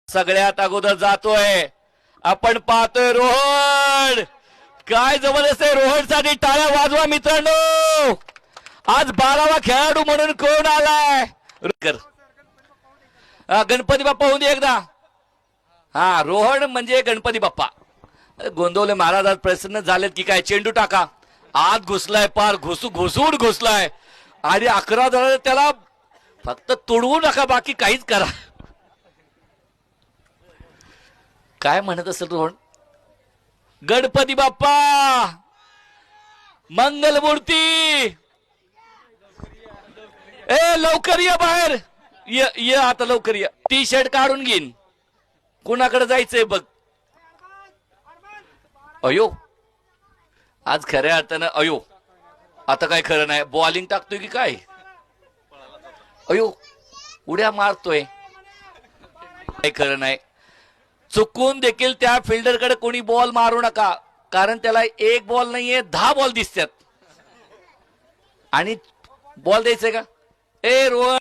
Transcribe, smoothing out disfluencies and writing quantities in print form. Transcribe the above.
सगळ्यात अगोदर जातोय आपण पाहतोय रोहन काय जबरदस्त आहे रोहनसाठी टाळ्या वाजवा मित्रांनो आज 12वा खेळाडू म्हणून कोण आलाय गणपती बाप्पा होऊन दे एकदा हा रोहन म्हणजे गणपती बाप्पा गोंदवले महाराज आज प्रसन्न झालेत की काय चेंडू टाका आत घुसलाय पार घुसून घुसलाय आणि 11 जण त्याला फक्त तुडवू नका बाकी काहीच करा काय म्हणत असेल रोहन गणपती बाप्पा मंगलमूर्ती ए लवकर ये बाहेर ये आता लवकर ये टी शर्ट काढून घेईन कुणाकडे जायचंय बघ अयो आज खऱ्या अर्थानं अयो आता काय खरं नाही बॉलिंग टाकतोय की काय अयो उड्या मारतोय काय खरं नाही चुकून देखील त्या फिल्डरकडे कोणी बॉल मारू नका कारण त्याला एक बॉल नाहीये 10 बॉल दिसतात आणि बॉल द्यायचंय का ए रोहन